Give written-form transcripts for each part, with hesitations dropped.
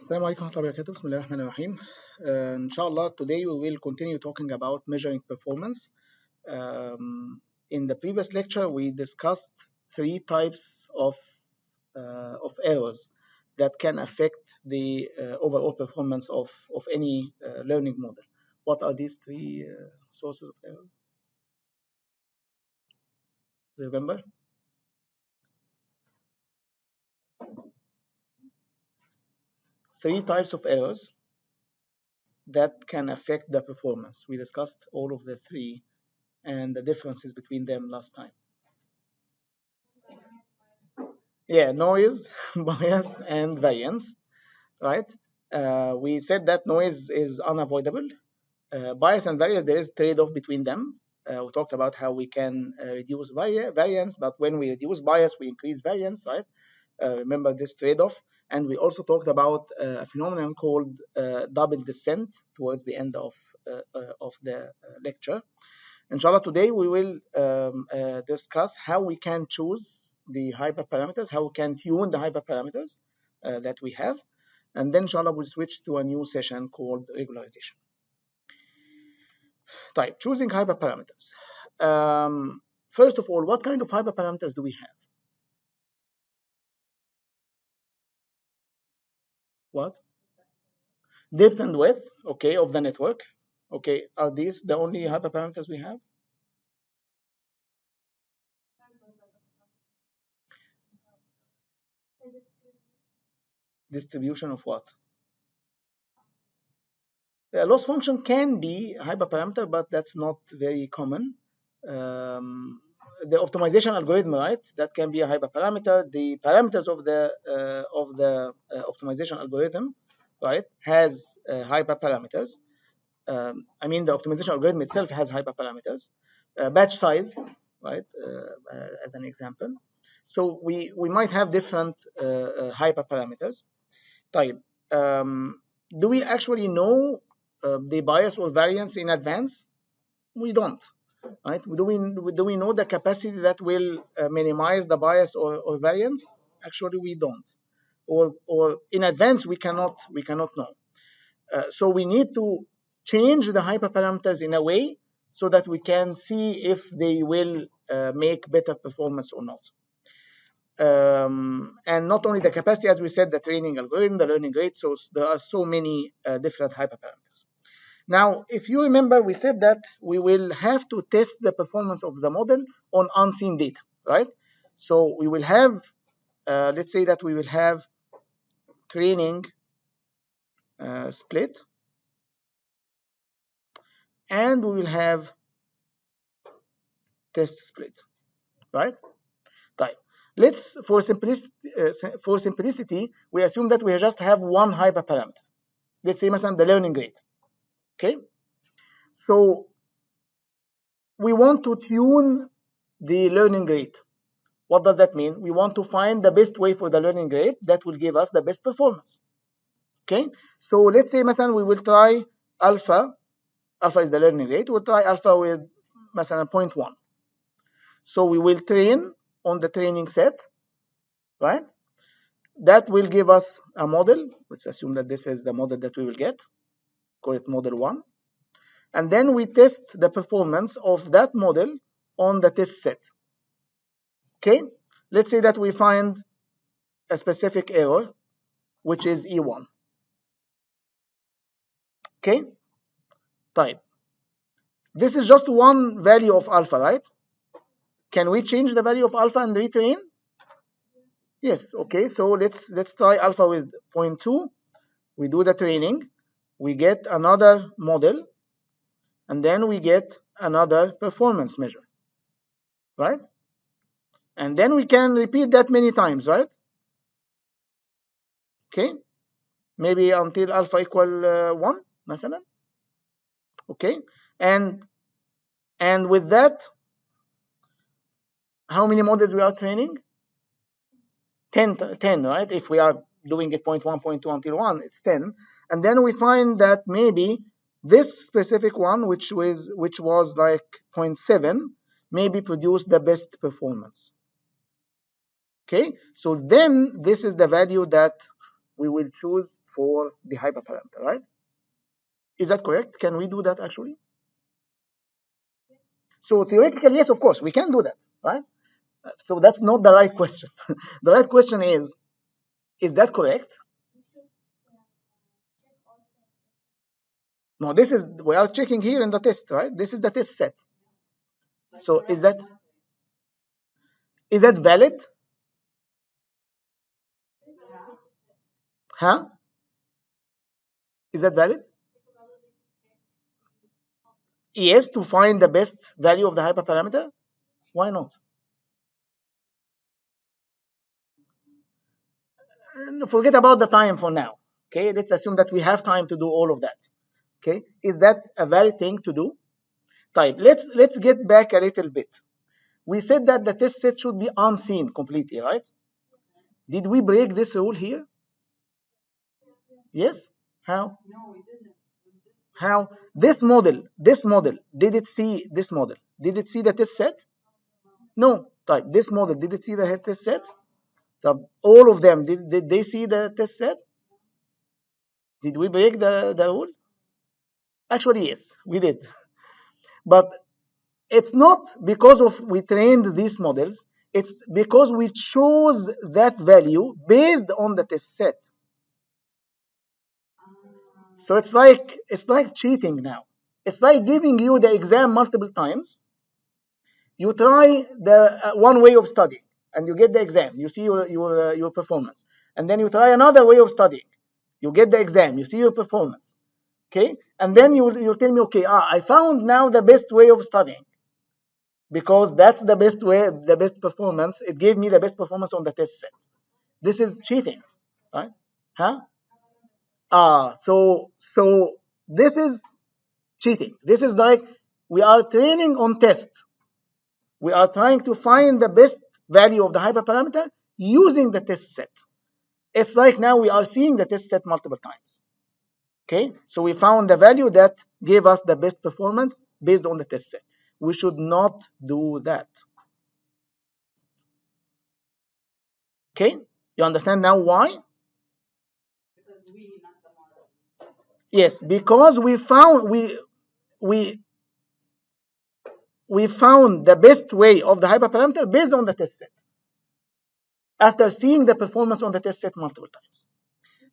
السلام عليكم ورحمة الله وبركاته. بسم الله الرحمن الرحيم. Inshallah, today we will continue talking about measuring performance. In the previous lecture, we discussed three types of errors that can affect the overall performance of any learning model. What are these three sources of error? Remember? Three types of errors that can affect the performance. We discussed all of the three and the differences between them last time. Yeah, noise, bias, and variance, right? We said that noise is unavoidable. Bias and variance, there is trade-off between them. We talked about how we can reduce variance, but when we reduce bias, we increase variance, right? Remember this trade-off. And we also talked about a phenomenon called double descent towards the end of the lecture. Inshallah, today we will discuss how we can choose the hyperparameters, how we can tune the hyperparameters that we have. And then inshallah we'll switch to a new session called regularization. Type, choosing hyperparameters. First of all, what kind of hyperparameters do we have? What? Depth and width, okay, of the network. Okay, are these the only hyperparameters we have? Distribution of what? The loss function can be a hyperparameter, but that's not very common. The optimization algorithm, right? That can be a hyperparameter. The parameters of the optimization algorithm, right, has hyperparameters. I mean, the optimization algorithm itself has hyperparameters. Batch size, right, as an example. So we might have different hyperparameters. Type. Do we actually know the bias or variance in advance? We don't, right? Do we know the capacity that will minimize the bias or variance? Actually, we don't, or in advance we cannot know. So we need to change the hyperparameters in a way so that we can see if they will make better performance or not. And not only the capacity, as we said, the training algorithm, the learning rate. So there are so many different hyperparameters. Now, if you remember, we said that we will have to test the performance of the model on unseen data, right? So we will have, let's say that we will have training split, and we will have test split, right? Right. Let's, for simplicity, we assume that we just have one hyperparameter. Let's say, مثلا, the learning rate. Okay. So we want to tune the learning rate. What does that mean? We want to find the best way for the learning rate that will give us the best performance. Okay. So let's say, مثلا, we will try alpha. Alpha is the learning rate. We'll try alpha with, مثلا, 0.1. So we will train on the training set, right? That will give us a model. Let's assume that this is the model that we will get. Call it model 1. And then we test the performance of that model on the test set. Okay? Let's say that we find a specific error, which is E1. Okay? Type. This is just one value of alpha, right? Can we change the value of alpha and retrain? Yes. Okay. So let's try alpha with 0.2. We do the training. We get another model. And then we get another performance measure, right? And then we can repeat that many times, right? Okay, maybe until alpha equal 1, مثلا. Okay, and with that, how many models we are training? 10, right? If we are doing it 0.1, 0.2 until 1, it's 10. And then we find that maybe this specific one, which was like 0.7, maybe produced the best performance. Okay, so then this is the value that we will choose for the hyperparameter, right? Is that correct? Can we do that actually? So theoretically, yes, of course, we can do that, right? So that's not the right question. The right question is that correct? No, this is, we are checking here in the test, right? This is the test set. So is that valid? Huh? Is that valid? Yes, to find the best value of the hyperparameter. Why not? And forget about the time for now. Okay, let's assume that we have time to do all of that. Okay, is that a valid thing to do? Type. Let's get back a little bit. We said that the test set should be unseen completely, right? Did we break this rule here? Yes. How? How? This model, did it see this model? Did it see the test set? No. Type. This model, did it see the test set? So all of them, did they see the test set? Did we break the rule? Actually, yes, we did. But it's not because of we trained these models. It's because we chose that value based on the test set. So it's like cheating now. It's like giving you the exam multiple times. You try the one way of studying and you get the exam. You see your performance, and then you try another way of studying. You get the exam. You see your performance. Okay, and then you tell me, okay, I found now the best way of studying because that's the best way, the best performance. It gave me the best performance on the test set. This is cheating, right? Huh? So this is cheating. This is like we are training on test. We are trying to find the best value of the hyperparameter using the test set. It's like now we are seeing the test set multiple times. Okay, so we found the value that gave us the best performance based on the test set. We should not do that. Okay, you understand now why? Yes, because we found we found the best way of the hyperparameter based on the test set after seeing the performance on the test set multiple times.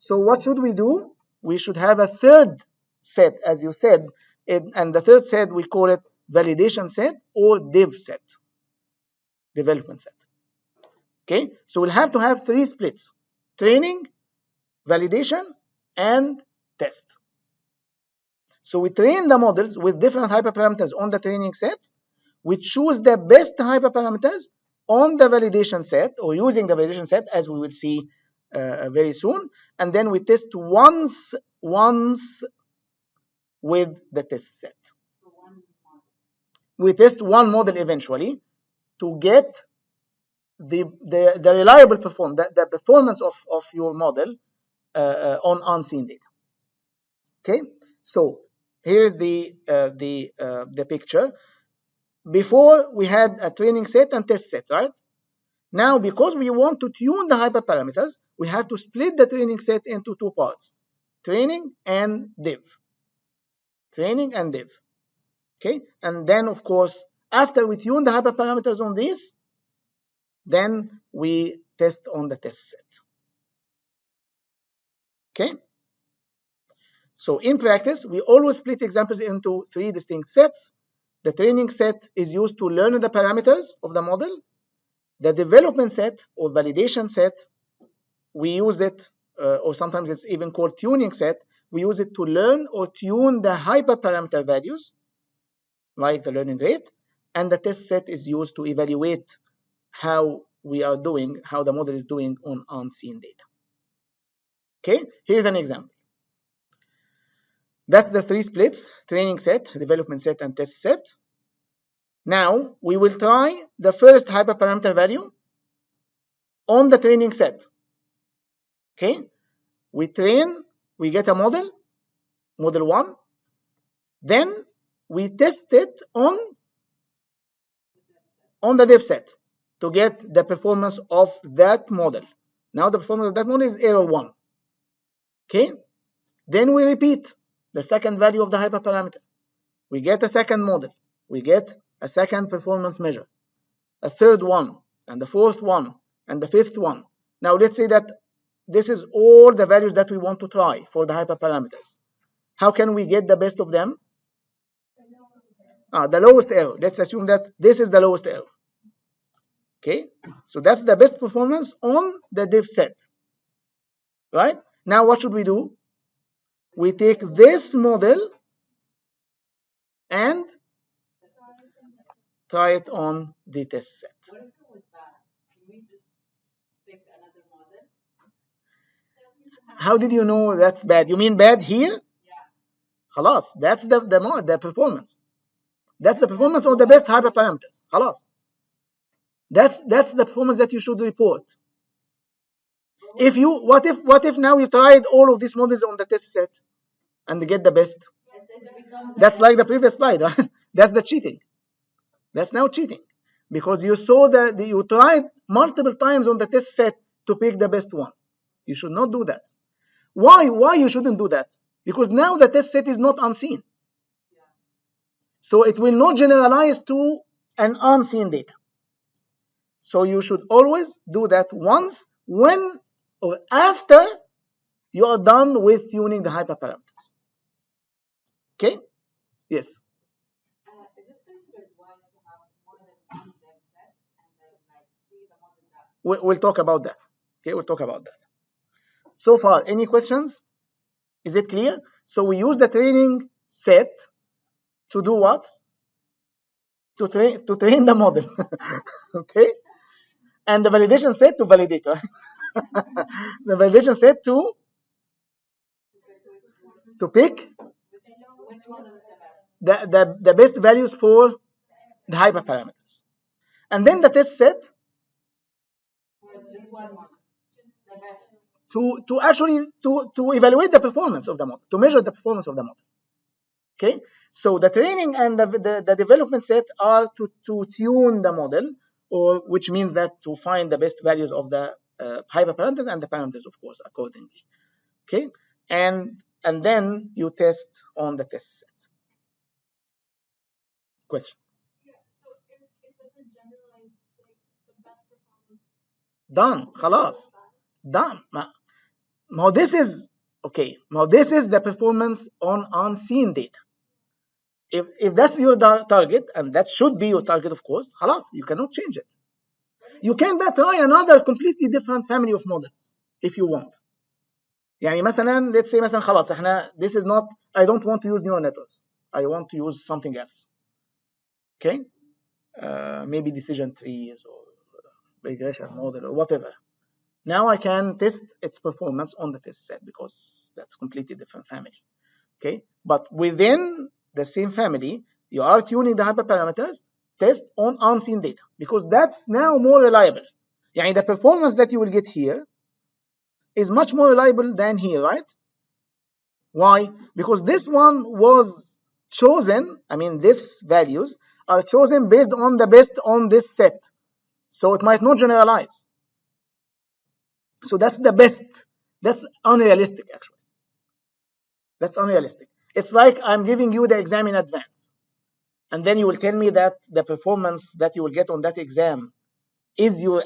So what should we do? We should have a third set, as you said, and the third set we call it validation set or div set, development set. Okay, so we'll have to have three splits: training, validation, and test. So we train the models with different hyperparameters on the training set. We choose the best hyperparameters on the validation set or using the validation set, as we will see very soon. And then we test once with the test set. We test one model eventually to get the reliable performance, the performance of your model on unseen data. Okay, so here's the picture. Before we had a training set and test set, right? Now, because we want to tune the hyperparameters, we have to split the training set into two parts: training and div. Training and div. Okay, and then of course, after we tune the hyperparameters on this, then we test on the test set. Okay. So in practice, we always split examples into three distinct sets. The training set is used to learn the parameters of the model. The development set or validation set, we use it, or sometimes it's even called tuning set. We use it to learn or tune the hyperparameter values, like the learning rate. And the test set is used to evaluate how we are doing, how the model is doing on unseen data. Okay, here's an example. That's the three splits: training set, development set, and test set. Now we will try the first hyperparameter value on the training set. Okay, we train, we get a model 1. Then we test it on the div set to get the performance of that model. Now the performance of that model is error 1. Okay, then we repeat the second value of the hyperparameter. We get a second model. We get a second performance measure, a third one, and the fourth one, and the fifth one. Now let's say that this is all the values that we want to try for the hyperparameters. How can we get the best of them? The lowest error. Let's assume that this is the lowest error. Okay, so that's the best performance on the diff set. Right? Now what should we do? We take this model and try it on the test set. What if it was bad? Can we just pick another model? How did you know that's bad? You mean bad here? Yeah. خلاص, that's the performance. That's the performance of the best hyperparameters. خلاص. That's the performance that you should report. If you what if now you tried all of these models on the test set and get the best? That's like the previous slide. Right? That's the cheating. That's now cheating because you saw that you tried multiple times on the test set to pick the best one. You should not do that. Why you shouldn't do that? Because now the test set is not unseen. So it will not generalize to an unseen data. So you should always do that once, when or after you are done with tuning the hyperparameters. Okay? Yes. Is it considered wise to have more than one dev set and then see the model that? We'll talk about that. Okay, we'll talk about that. So far, any questions? Is it clear? So we use the training set to do what? To train the model. Okay? And the validation set to validate. Right? The validation set to pick the best values for the hyperparameters. And then the test set to actually to evaluate the performance of the model, to measure the performance of the model. Okay? So the training and the development set are to tune the model, or which means that to find the best values of the hyperparameters and the parameters, of course, accordingly. Okay? And then you test on the test set. Question? Yeah, so if it doesn't generalize like the best performance. Done. خلاص. Done. Now this is okay. Now this is the performance on unseen data. If that's your target, and that should be your target, of course, خلاص, you cannot change it. You can try another completely different family of models if you want. يعني مثلا let's say مثلا خلاص احنا this is not, I don't want to use neural networks, I want to use something else. Okay, maybe decision trees or regression model or whatever. Now I can test its performance on the test set because that's completely different family. Okay, but within the same family, you are tuning the hyperparameters, test on unseen data because that's now more reliable. يعني the performance that you will get here is much more reliable than here, right? Why? Because this one was chosen, I mean, these values are chosen based on the best on this set. So it might not generalize. So that's the best. That's unrealistic, actually. That's unrealistic. It's like I'm giving you the exam in advance. And then you will tell me that the performance that you will get on that exam is your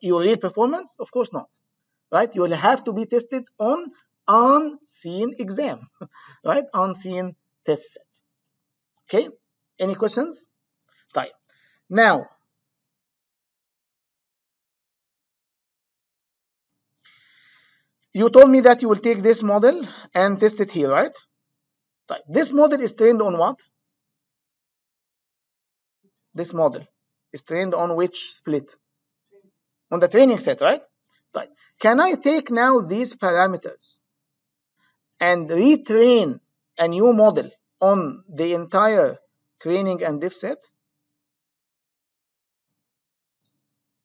real performance? Of course not. Right? You will have to be tested on unseen exam. Right? Unseen test set. Okay? Any questions? طيب. Now, you told me that you will take this model and test it here, right? طيب. This model is trained on what? This model is trained on which split? On the training set, right? طيب. Can I take now these parameters and retrain a new model on the entire training and diff set?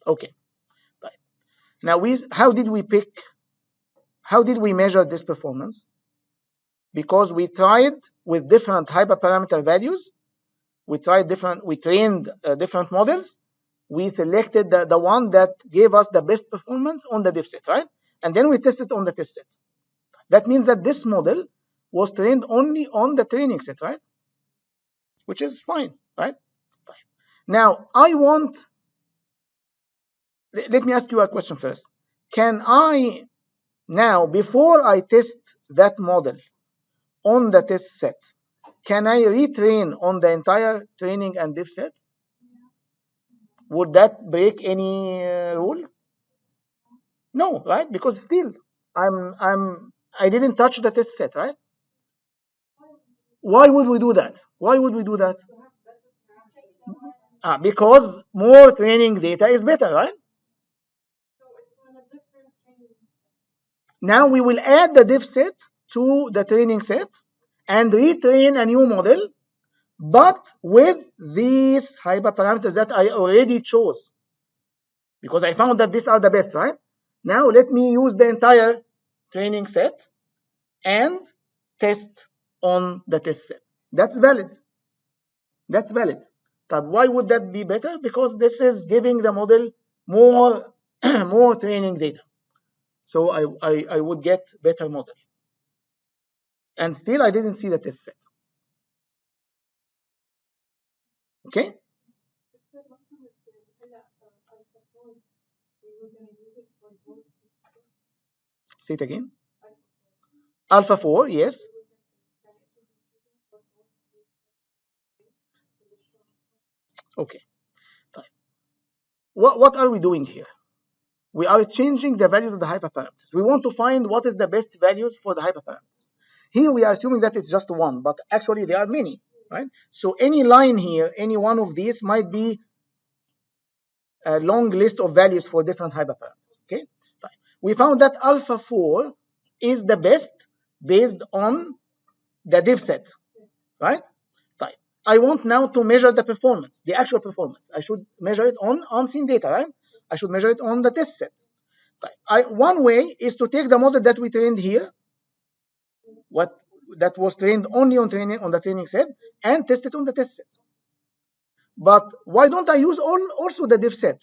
Okay. طيب. Now how did we measure this performance? Because we tried with different hyperparameter values, we trained different models, we selected the one that gave us the best performance on the diff set, right? And then we tested on the test set. That means that this model was trained only on the training set, right? Which is fine, right? Now, let me ask you a question first. Can I now, before I test that model on the test set, can I retrain on the entire training and diff set? Would that break any rule? No, right? Because still, I didn't touch the test set, right? Why would we do that? Why would we do that? Because more training data is better, right? Now we will add the diff set to the training set and retrain a new model, but with these hyperparameters that I already chose, because I found that these are the best, right? Now let me use the entire training set and test on the test set. That's valid. That's valid. But why would that be better? Because this is giving the model more more training data. So I would get better model. And still I didn't see the test set. Okay? Say it again. Alpha 4, yes. Okay. What are we doing here? We are changing the values of the hyperparameters. We want to find what is the best values for the hyperparameters. Here we are assuming that it's just one, but actually there are many, right? So any line here, any one of these might be a long list of values for different hyperparameters. Okay, we found that alpha 4 is the best based on the div set, right? I want now to measure the performance, the actual performance. I should measure it on scene data, right? I should measure it on the test set. One way is to take the model that we trained here, what that was trained only on the training set, and test it on the test set. But why don't I use also the diff set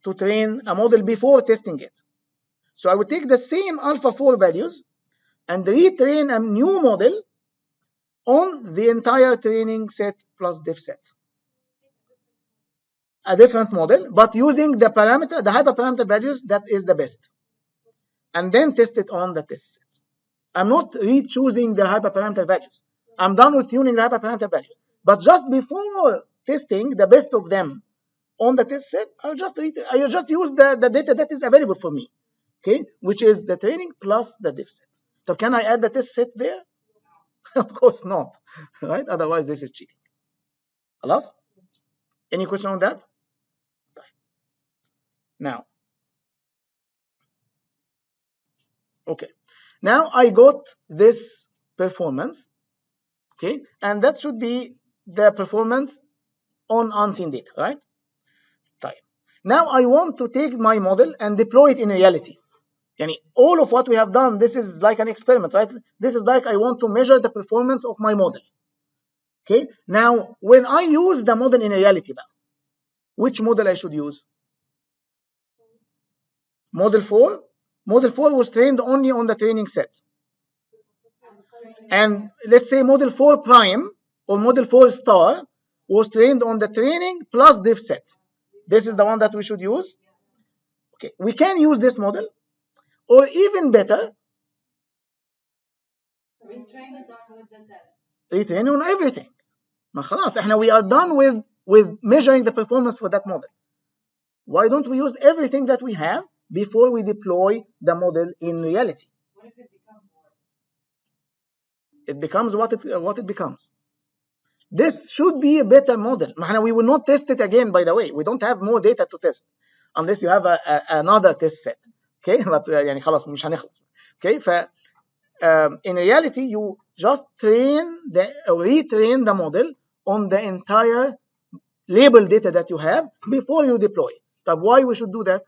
to train a model before testing it? So I would take the same alpha 4 values and retrain a new model on the entire training set plus diff set. A different model, but using the hyperparameter values that is the best. And then test it on the test set. I'm not re-choosing the hyperparameter values. I'm done with tuning the hyperparameter values. But just before testing the best of them on the test set, I'll just use the data that is available for me, okay, which is the training plus the diff set. So can I add the test set there? Of course not, right? Otherwise, this is cheating. خلاص? Any question on that? Now, okay. Now I got this performance, okay, and that should be the performance on unseen data, right? Now I want to take my model and deploy it in reality. Yani all of what we have done, this is like an experiment, right? This is like I want to measure the performance of my model. Okay. Now, when I use the model in reality, which model I should use? Model 4. Model 4 was trained only on the training set. And let's say model 4 prime or model 4 star was trained on the training plus diff set. This is the one that we should use. Okay. We can use this model, or even better, retrain on everything. خلاص احنا we are done with measuring the performance for that model. Why don't we use everything that we have before we deploy the model in reality? What if it becomes worse? It becomes what it becomes. This should be a better model. We will not test it again, by the way. We don't have more data to test unless you have another test set. Okay, but يعني خلاص مش هنخلص. Okay, in reality you just retrain the model on the entire label data that you have before you deploy. But why we should do that?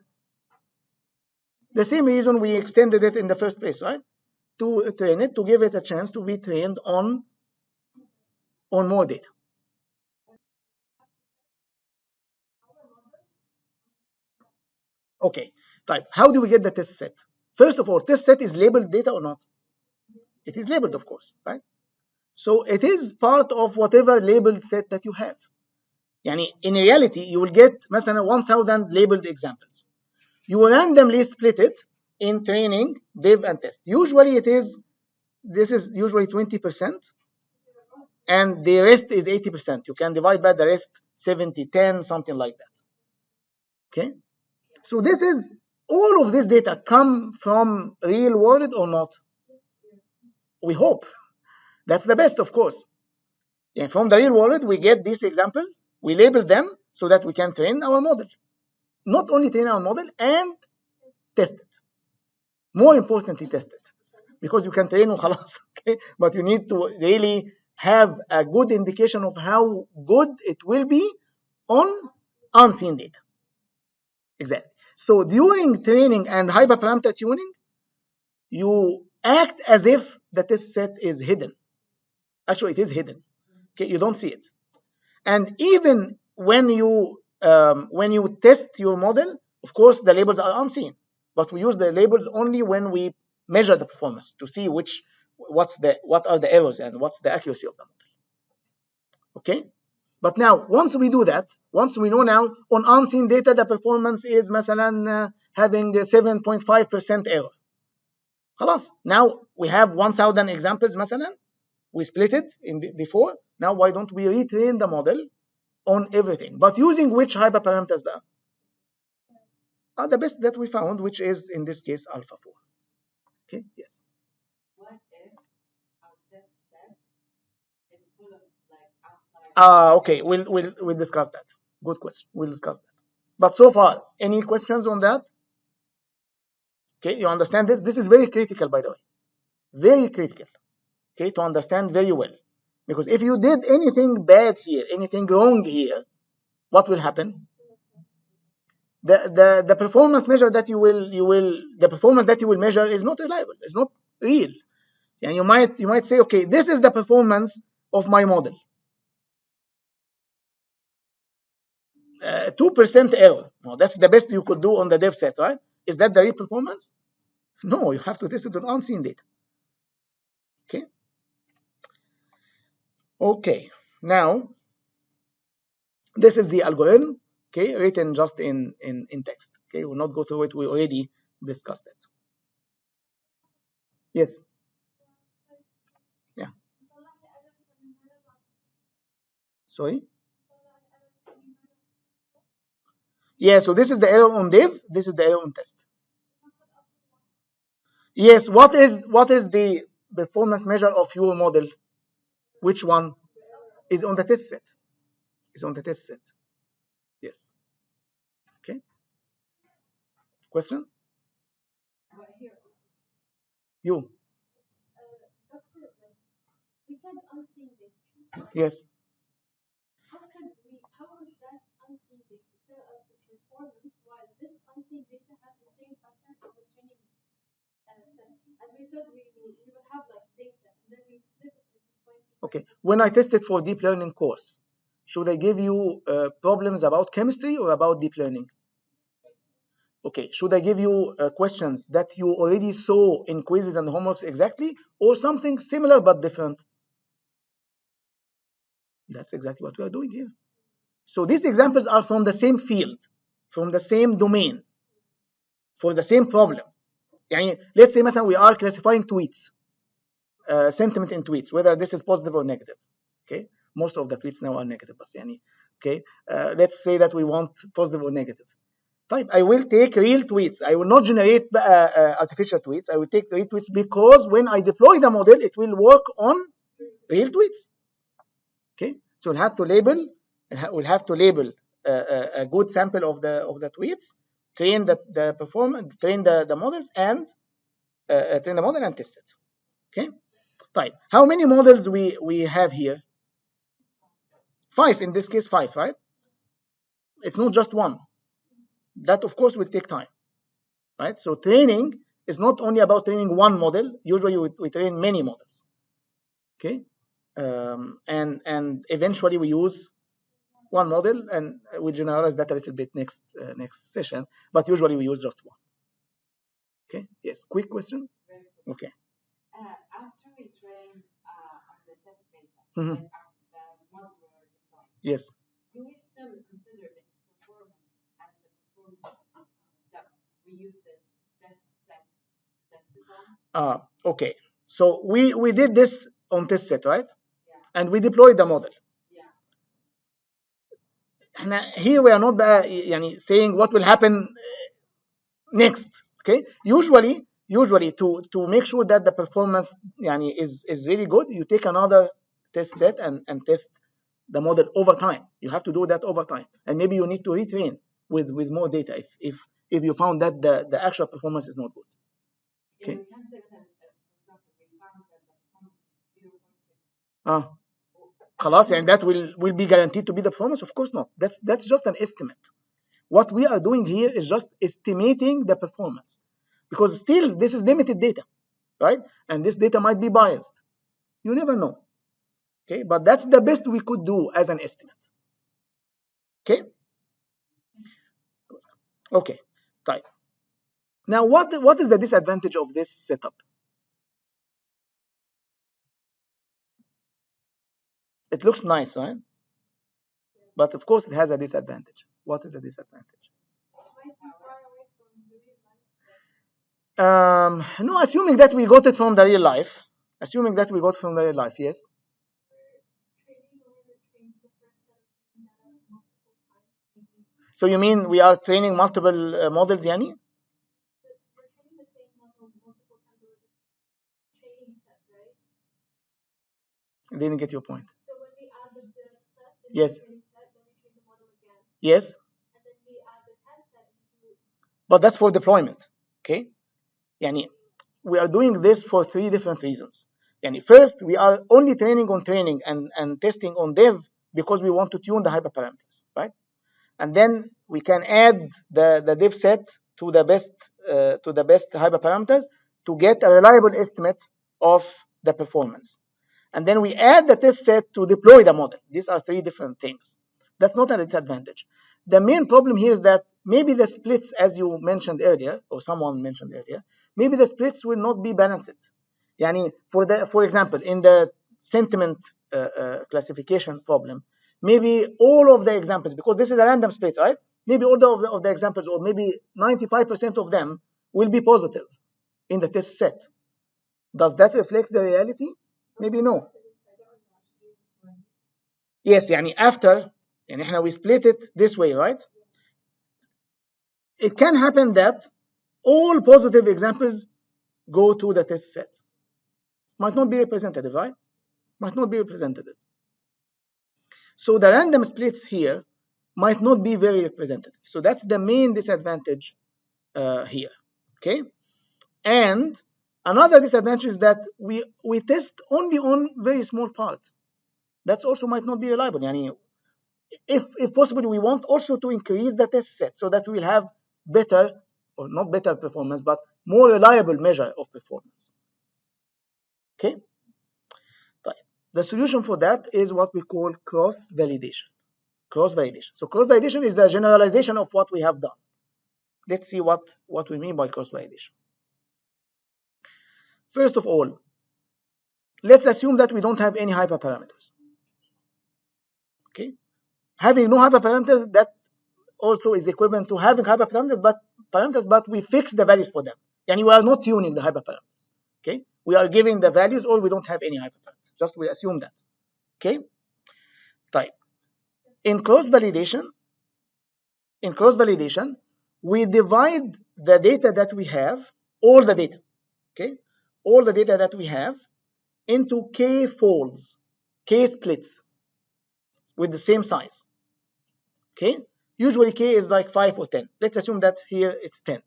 The same reason we extended it in the first place, right? To train it, to give it a chance to be trained on more data. Okay, how do we get the test set? First of all, test set is labeled data or not? It is labeled, of course, right? So it is part of whatever labeled set that you have. يعني in reality, you will get مثلا 1000 labeled examples. You will randomly split it in training, div, and test. Usually this is usually 20%, and the rest is 80%. You can divide by the rest 70, 10, something like that. Okay? So all of this data come from real world or not? We hope. That's the best, of course. And from the real world, we get these examples, we label them so that we can train our model. Not only train our model and test it. More importantly, test it. Because you can train وخلاص, okay? But you need to really have a good indication of how good it will be on unseen data. Exactly. So during training and hyperparameter tuning, you act as if the test set is hidden. Actually, it is hidden. Okay, you don't see it. And even when you test your model, of course, the labels are unseen. But we use the labels only when we measure the performance to see what are the errors and what's the accuracy of the model. Okay? But now, once we do that, once we know now on unseen data the performance is مثلا having 7.5% error. خلاص, now we have 1000 examples مثلا, we split it in before. Now why don't we retrain the model on everything, but using which hyperparameters بقى? The best that we found, which is in this case alpha 4. Okay, yes. What if our test set is full of like outliers? Okay, we'll discuss that. Good question. We'll discuss that. But so far, any questions on that? Okay, you understand this? This is very critical, by the way. Very critical. Okay, to understand very well. Because if you did anything bad here, anything wrong here, what will happen? The performance measure that you will measure is not reliable. It's not real. And you might say, okay, this is the performance of my model. 2% error. No, that's the best you could do on the dev set, right? Is that the real performance? No, you have to test it on unseen data. Okay. Okay. Now, this is the algorithm, okay, written just in text. Okay, we'll not go through it. We already discussed it. Yes. Yeah. Sorry. Yeah. So this is the error on dev. This is the error on test. Yes. What is the performance measure of your model? Which one is on the test set? Is on the test set. Yes. Okay. Question? But here, You. Doctor, we said unseen data. Yes. How would that unseen data tell us the performance while this unseen data has the same pattern of the training set? As we said, we would have like data and then we split it into 20. Okay. When I tested for deep learning course, should I give you problems about chemistry or about deep learning? Okay. Should I give you questions that you already saw in quizzes and homeworks exactly, or something similar but different? That's exactly what we are doing here. So these examples are from the same field, from the same domain, for the same problem. يعني let's say مثلا we are classifying tweets, sentiment in tweets, whether this is positive or negative. Okay, most of the tweets now are negative, بس يعني okay, let's say that we want positive or negative. طيب, I will take real tweets. I will not generate artificial tweets. I will take real tweets because when I deploy the model, it will work on real tweets. Okay, so we'll have to label. We'll have to label a good sample of the tweets, train the performance, train the models, and train the model and test it. Okay. Right. How many models we have here? 5 in this case. 5, right? It's not just one. That of course will take time, right? So training is not only about training one model. Usually we train many models. Okay. And eventually we use one model, and we'll generalize that a little bit next session. But usually we use just one. Okay, yes, quick question. Okay. After we train on the test data, Mhm. like after the model we're deploying, Yes. do we still consider its performance as the performance that we use this test set to test it on? Okay. So we did this on test set, right? And we deployed the model. Yeah. Here we are not يعني saying what will happen next. Okay. Usually to make sure that the performance يعني is really good, you take another test set and test the model over time. You have to do that over time, and maybe you need to retrain with more data if you found that the actual performance is not good. Okay. خلاص يعني that will be guaranteed to be the performance? Of course not. That's just an estimate. What we are doing here is just estimating the performance, because still this is limited data, right? And this data might be biased. You never know. Okay, but that's the best we could do as an estimate. Okay. Okay. Right. Now, what is the disadvantage of this setup? It looks nice, right? But of course, it has a disadvantage. What is the disadvantage? No, assuming that we got it from the real life. Assuming that we got from the real life, yes. So you mean we are training multiple models, Yani? I didn't get your point. Yes. Yes. But that's for deployment. Okay. Yani, we are doing this for three different reasons. Yani, first, we are only training on training and testing on dev because we want to tune the hyperparameters, right? And then we can add the dev set to the best hyperparameters to get a reliable estimate of the performance. And then we add the test set to deploy the model. These are three different things. That's not a disadvantage. The main problem here is that maybe the splits, as you mentioned earlier, or someone mentioned earlier, maybe the splits will not be balanced. Yani for example, in the sentiment classification problem, maybe all of the examples, because this is a random split, right? Maybe all of the examples, or maybe 95% of them, will be positive in the test set. Does that reflect the reality? Maybe no. Yes, يعني after يعني احنا we split it this way, right? It can happen that all positive examples go to the test set. Might not be representative, right? Might not be representative. So the random splits here might not be very representative. So that's the main disadvantage here. Okay, and another disadvantage is that we test only on very small part. That also might not be reliable. يعني if possible, we want also to increase the test set so that we will have better, or not better performance, but more reliable measure of performance. Okay. The solution for that is what we call cross validation. Cross validation. So cross validation is the generalization of what we have done. Let's see what we mean by cross validation. First of all, let's assume that we don't have any hyperparameters. Okay. Having no hyperparameters, that also is equivalent to having hyperparameters, but we fix the values for them. And we are not tuning the hyperparameters. Okay, we are giving the values, or we don't have any hyperparameters. Just we assume that. Okay, type. In cross validation, we divide the data that we have, all the data. Okay, all the data that we have into k folds, k splits with the same size. Okay, usually k is like 5 or 10. Let's assume that here it's 10.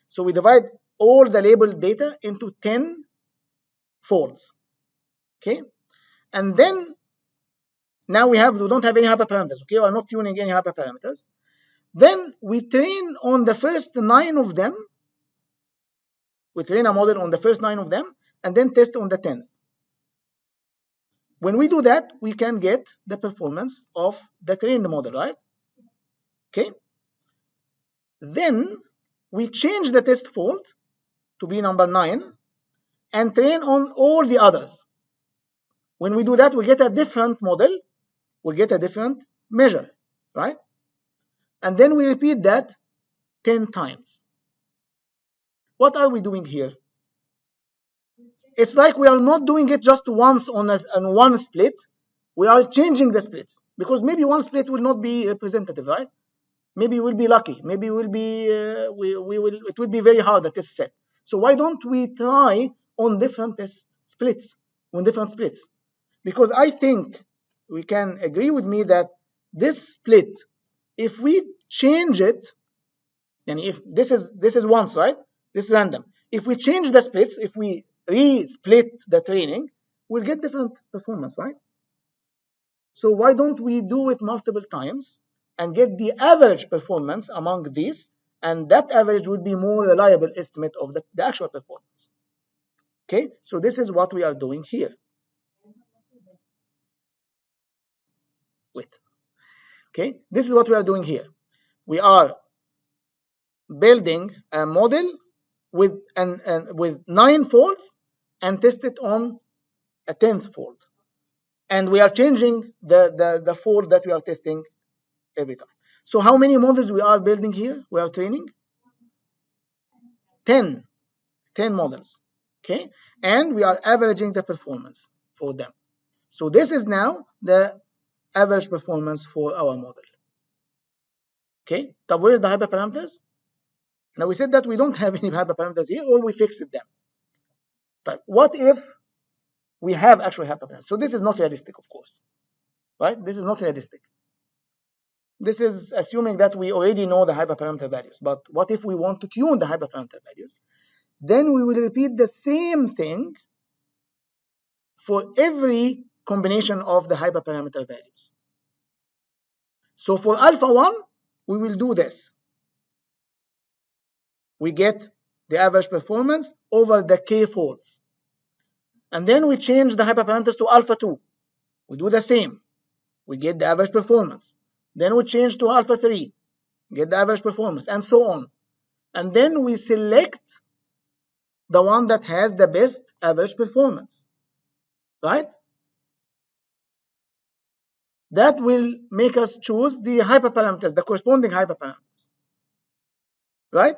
So we divide all the labeled data into 10 folds. Okay, and then now we don't have any hyperparameters. Okay, we're not tuning any hyperparameters. Then we train on the first 9 of them. We train a model on the first 9 of them, and then test on the 10th. When we do that, we can get the performance of the trained model, right? Okay. Then we change the test fold to be number 9 and train on all the others. When we do that, we get a different model, we get a different measure, right? And then we repeat that 10 times. What are we doing here? It's like we are not doing it just once on one split. We are changing the splits because maybe one split will not be representative, right? Maybe we'll be lucky. Maybe we'll be it will be very hard at test set. So why don't we try on different test splits, on different splits? Because I think we can agree with me that this split, if we change it, and if this is once, right? This is random. If we change the splits, if we re-split the training, we'll get different performance, right? So why don't we do it multiple times and get the average performance among these, and that average would be more reliable estimate of the actual performance. Okay, so this is what we are doing here. Wait. Okay, this is what we are doing here. We are building a model with 9 folds and test it on a 10th fold. And we are changing the fold that we are testing every time. So how many models we are building here? We are training 10 models. Okay, and we are averaging the performance for them. So this is now the average performance for our model. Okay, so where's the hyperparameters? Now we said that we don't have any hyperparameters here, or we fixed them. But what if we have actual hyperparameters? So this is not realistic, of course, right? This is not realistic. This is assuming that we already know the hyperparameter values. But what if we want to tune the hyperparameter values? Then we will repeat the same thing for every combination of the hyperparameter values. So for alpha 1, we will do this. We get the average performance over the k folds. And then we change the hyperparameters to alpha 2. We do the same. We get the average performance. Then we change to alpha 3, get the average performance, and so on. And then we select the one that has the best average performance, right? That will make us choose the hyperparameters, the corresponding hyperparameters, right?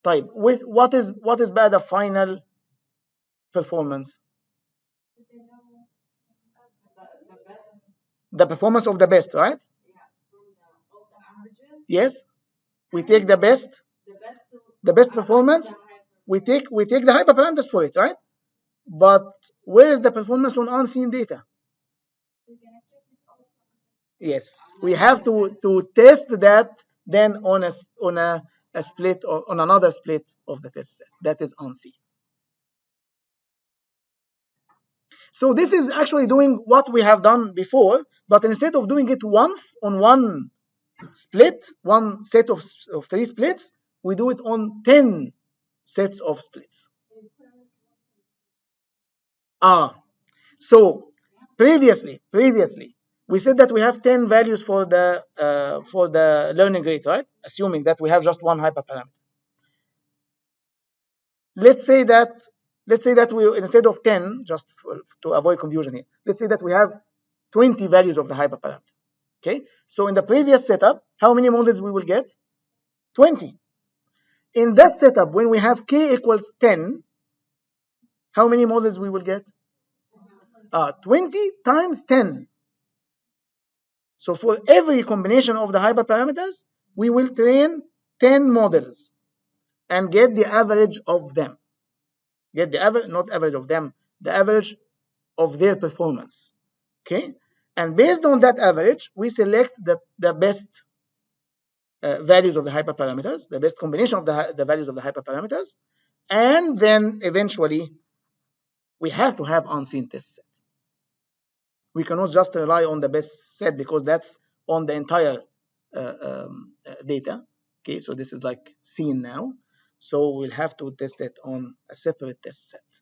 Type. What is bad the final performance? The performance of the best, right? Yes. We take the best performance. We take the hyperparameters for it, right? But where is the performance on unseen data? Yes, we have to test that then on a split or on another split of the test set that is unseen. So this is actually doing what we have done before, but instead of doing it once on one split, one set of 3 splits, we do it on 10 sets of splits. So previously we said that we have 10 values for the learning rate, right? Assuming that we have just one hyperparameter. Let's say that we, instead of 10, just to avoid confusion here, let's say that we have 20 values of the hyperparameter. Okay, so in the previous setup, how many models we will get? 20. In that setup, when we have k equals 10, how many models we will get? 20 times 10. So for every combination of the hyperparameters, we will train 10 models and get the average of them. Get the average, not average of them, the average of their performance. Okay, and based on that average, we select the best values of the hyperparameters, the best combination of the values of the hyperparameters, and then eventually we have to have unseen test set. We cannot just rely on the best set because that's on the entire data. Okay, so this is like seen now. So we'll have to test it on a separate test set.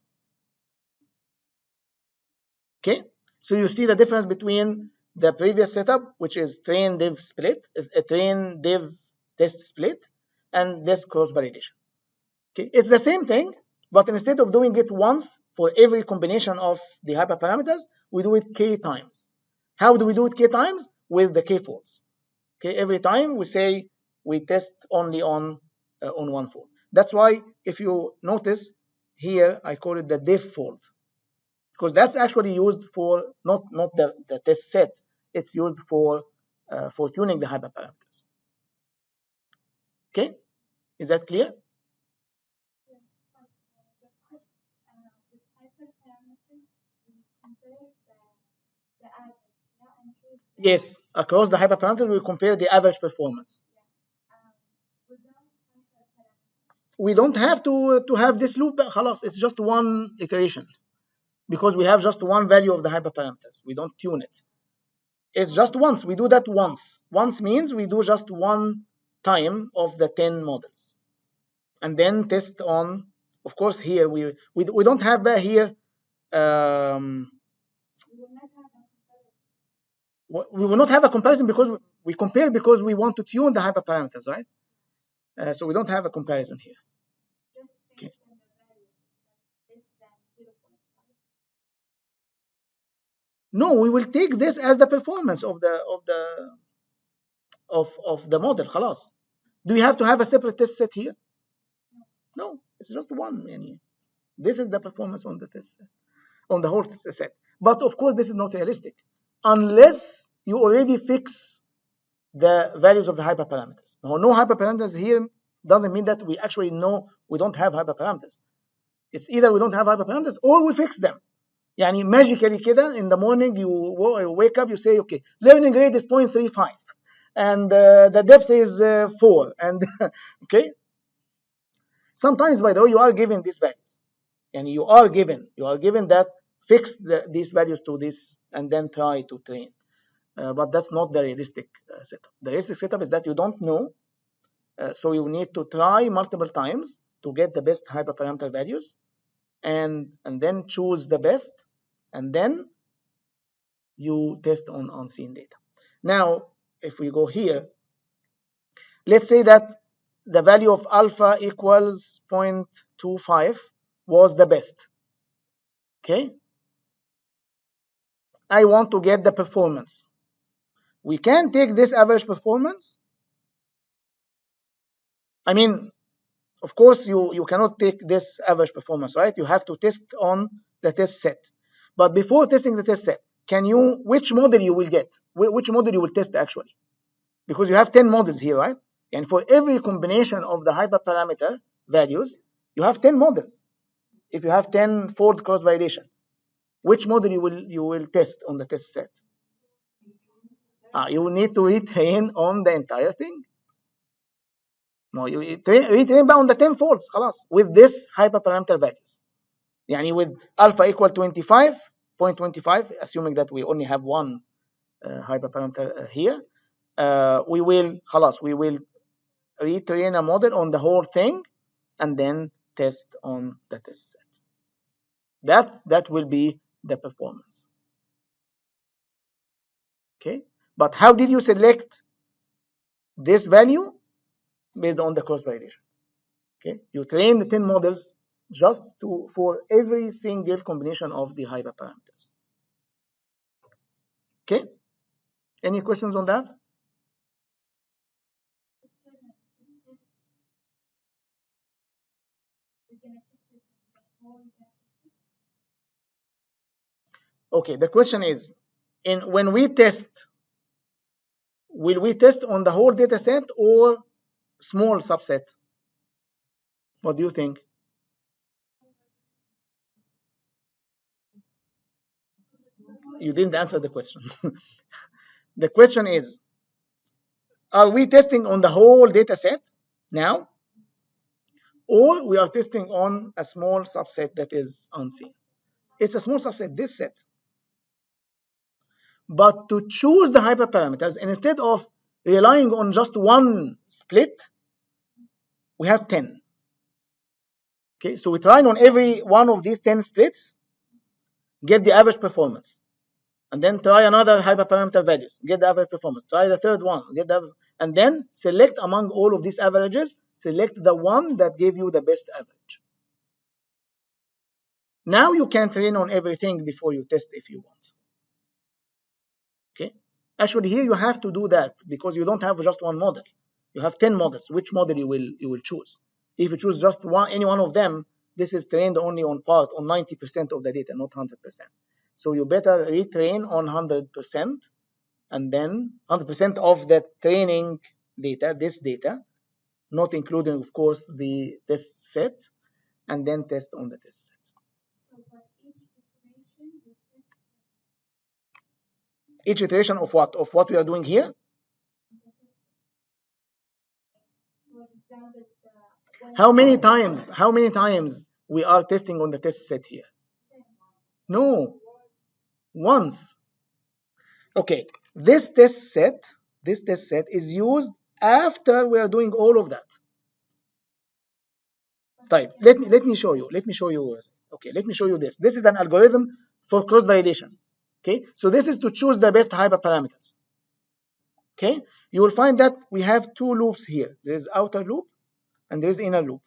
Okay, so you see the difference between the previous setup, which is train div split, a train div test split, and this cross validation. Okay, it's the same thing, but instead of doing it once for every combination of the hyperparameters, we do it k times. How do we do it k times? With the k folds. Okay, every time we say we test only on one fold. That's why if you notice here, I call it the diff fold, because that's actually used for not the test set. It's used for tuning the hyperparameters. Okay, is that clear? Yes, but with hyperparameters, we compare the average, yeah, and choose Yes, across the hyperparameters, we compare the average performance. yeah. Without hyperparameters, We don't have to have this loop. خلاص, it's just one iteration because we have just one value of the hyperparameters. We don't tune it. It's just once. We do that once. Once means we do just one time of the 10 models. And then test on, of course, here we don't have here, we will not have a comparison. we will not have a comparison because we compare because we want to tune the hyperparameters, right? So we don't have a comparison here. Just Okay. based on the value, like less than 0.5. No, we will take this as the performance of the model. خلاص. Do you have to have a separate test set here? No, it's just one. يعني. This is the performance on the test set, on the whole test set. But of course, this is not realistic unless you already fix the values of the hyperparameters. Now, no hyperparameters here doesn't mean that we actually know we don't have hyperparameters. It's either we don't have hyperparameters or we fix them. يعني magically كده in the morning you wake up, you say, okay, learning rate is 0.35 and the depth is 4 and okay. Sometimes, by the way, you are given these values and you are given that fix these values to this and then try to train. But that's not the realistic setup. The realistic setup is that you don't know, so you need to try multiple times to get the best hyperparameter values and then choose the best, and then you test on unseen data. Now, if we go here, let's say that the value of alpha equals 0.25 was the best. Okay? I want to get the performance. We can take this average performance. I mean, of course, you cannot take this average performance, right? You have to test on the test set. But before testing the test set, which model you will get? Which model you will test actually? Because you have 10 models here, right? And for every combination of the hyperparameter values, you have 10 models. If you have 10-fold cross validation, which model you will test on the test set? You will need to retrain on the entire thing. No, you retrain on the 10 folds خلاص with this hyperparameter values. يعني with alpha equal 25.25, assuming that we only have one hyperparameter here, we will retrain a model on the whole thing and then test on the test set. That will be the performance. Okay, but how did you select this value? Based on the cross validation. Okay, you train the 10 models just for every single combination of the hyperparameters. Okay, any questions on that? Okay, the question is, when we test, will we test on the whole data set or small subset? What do you think? You didn't answer the question. The question is, are we testing on the whole data set now, or we are testing on a small subset that is unseen? It's a small subset, this set. But to choose the hyperparameters, instead of relying on just one split, we have 10. Okay, so we try on every one of these 10 splits, get the average performance, and then try another hyperparameter values, get the average performance, try the third one, and then select among all of these averages Select the one that gave you the best average. Now you can train on everything before you test if you want. Okay. Actually, here you have to do that because you don't have just one model. You have 10 models. Which model you will choose? If you choose just any one of them, this is trained only on 90% of the data, not 100%. So you better retrain on 100%, and then 100% of the training data, this data, not including, of course, the test set, and then test on the test set. Each iteration of what? Of what we are doing here? How many times we are testing on the test set here? No, once. Okay, this test set is used after we are doing all of that. Type. Let me show you. Let me show you. Okay, let me show you this. This is an algorithm for cross validation. Okay, so this is to choose the best hyperparameters. Okay, you will find that we have two loops here. There is outer loop and there is inner loop.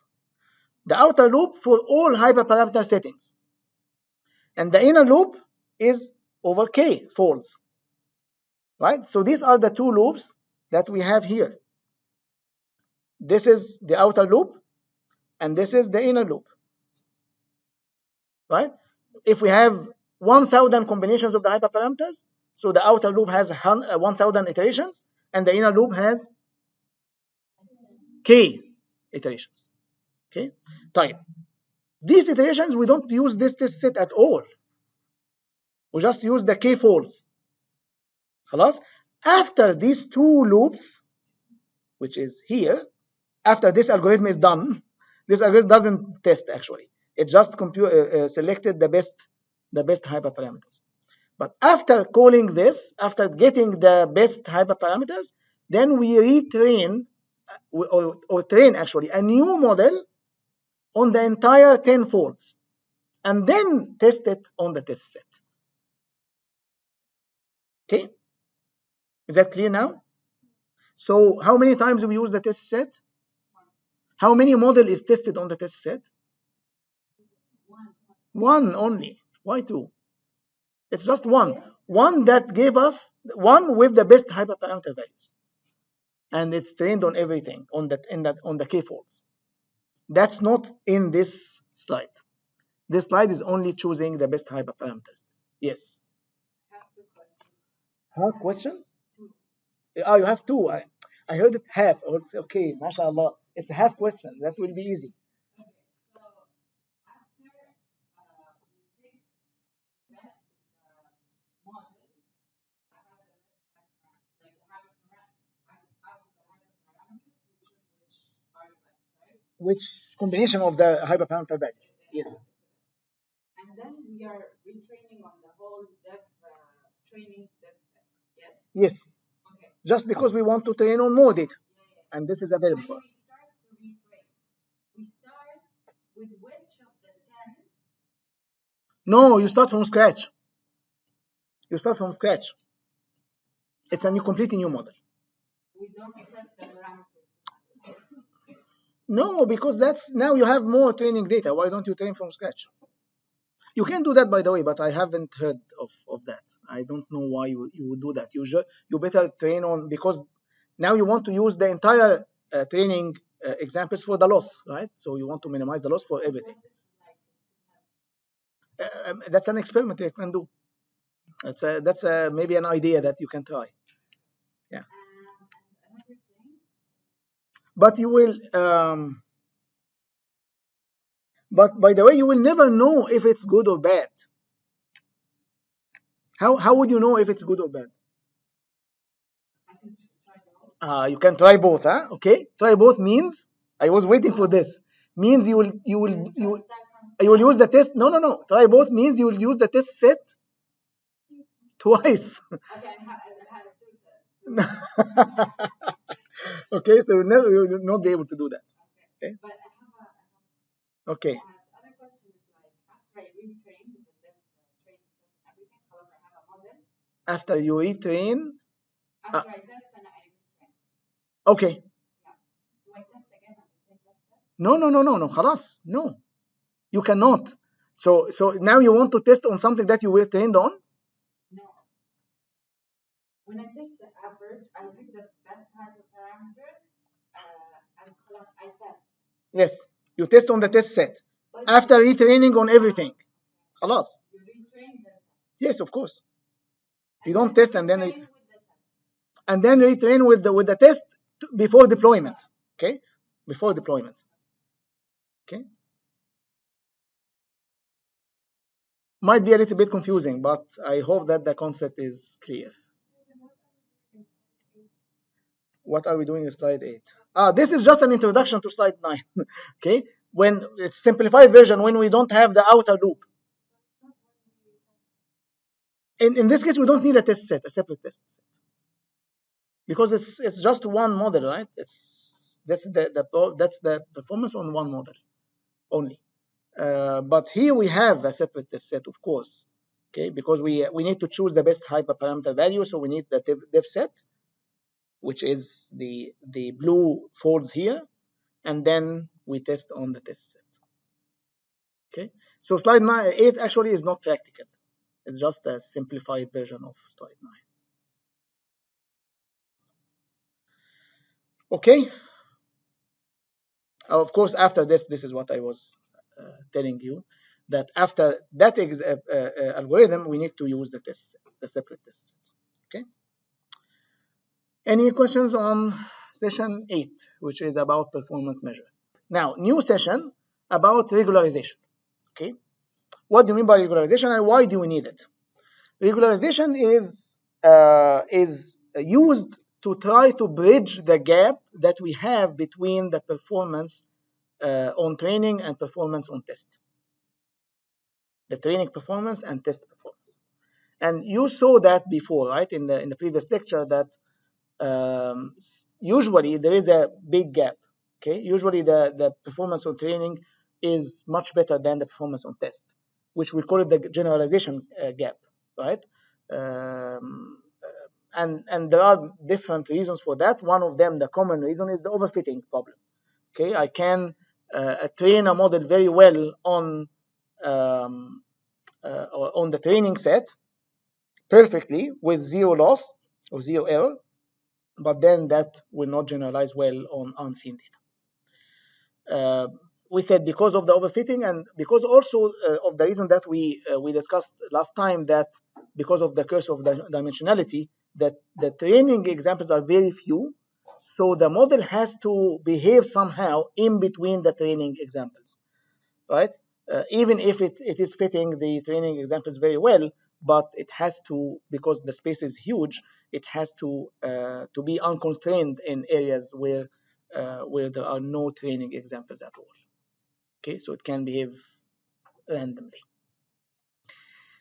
The outer loop for all hyperparameter settings, and the inner loop is over k folds. Right? So these are the two loops that we have here. This is the outer loop, and this is the inner loop. Right? If we have 1,000 combinations of the hyperparameters, so the outer loop has 1,000 iterations, and the inner loop has k iterations. Okay. Type. These iterations, we don't use this test set at all. We just use the k folds. خلاص? After these two loops, which is here, after this algorithm is done, this algorithm doesn't test actually. It just selected the best hyperparameters. But after calling this, after getting the best hyperparameters, then we retrain or train actually a new model on the entire 10 folds, and then test it on the test set. Okay, is that clear now? So how many times we use the test set? How many model is tested on the test set? One only. Why two? It's just one. One that gave us one with the best hyperparameter values, and it's trained on everything on the k folds. That's not in this slide. This slide is only choosing the best hyperparameters. Yes. Half question? Oh, you have two. I heard it half. Oh, it's okay, mashallah. It's a half question. That will be easy. Which combination of the hyperparameter values? Yes. Yes. Just because we want to train on more data, and this is available for us. No, you start from scratch. You start from scratch. It's a completely new model. No, because that's now you have more training data. Why don't you train from scratch? You can do that, by the way, but I haven't heard of that. I don't know why you would do that. You better train on, because now you want to use the entire training examples for the loss, right? So you want to minimize the loss for everything. That's an experiment you can do. That's maybe an idea that you can try. Yeah. But you will. But by the way, you will never know if it's good or bad. How would you know if it's good or bad? You can try both, huh? Okay, try both means, I was waiting for this. Means you will use the test. No. Try both means you will use the test set twice. Okay, so you will not be able to do that. Okay. Okay. After you retrain. Okay. No. خلاص. No, you cannot. So now you want to test on something that you were trained on? No. When I take the average, I pick the best hyperparameters, and خلاص I test. Yes, you test on the test set after retraining on everything. خلاص. You retrain them. Yes, of course. You don't test and then retrain with the test before deployment. Okay, before deployment. Okay, might be a little bit confusing, but I hope that the concept is clear. What are we doing in slide 8? This is just an introduction to slide 9. Okay, when it's simplified version, when we don't have the outer loop. In this case, we don't need a test set, a separate test set, because it's just one model, right? That's the performance on one model only. But here we have a separate test set, of course, okay, because we need to choose the best hyperparameter value, so we need the dev set, which is the blue folds here, and then we test on the test set. Okay, so slide 8 actually is not practical. It's just a simplified version of slide 9. Okay. Of course, after this is what I was telling you, that after that algorithm, we need to use the test set, the separate test set. Okay. Any questions on session 8, which is about performance measure? Now, new session about regularization. Okay. What do you mean by regularization, and why do we need it? Regularization is used to try to bridge the gap that we have between the performance on training and performance on test. The training performance and test performance. And you saw that before, right? In the previous lecture, that usually there is a big gap. Okay, usually the performance on training is much better than the performance on test, which we call it the generalization gap, right? And there are different reasons for that. One of them, the common reason, is the overfitting problem. Okay, I can train a model very well on the training set perfectly with zero loss or zero error, but then that will not generalize well on unseen data. We said because of the overfitting, and because also of the reason that we discussed last time, that because of the curse of the dimensionality, that the training examples are very few, so the model has to behave somehow in between the training examples, right? Even if it is fitting the training examples very well, but it has to, because the space is huge, it has to be unconstrained in areas where there are no training examples at all. Okay, so it can behave randomly.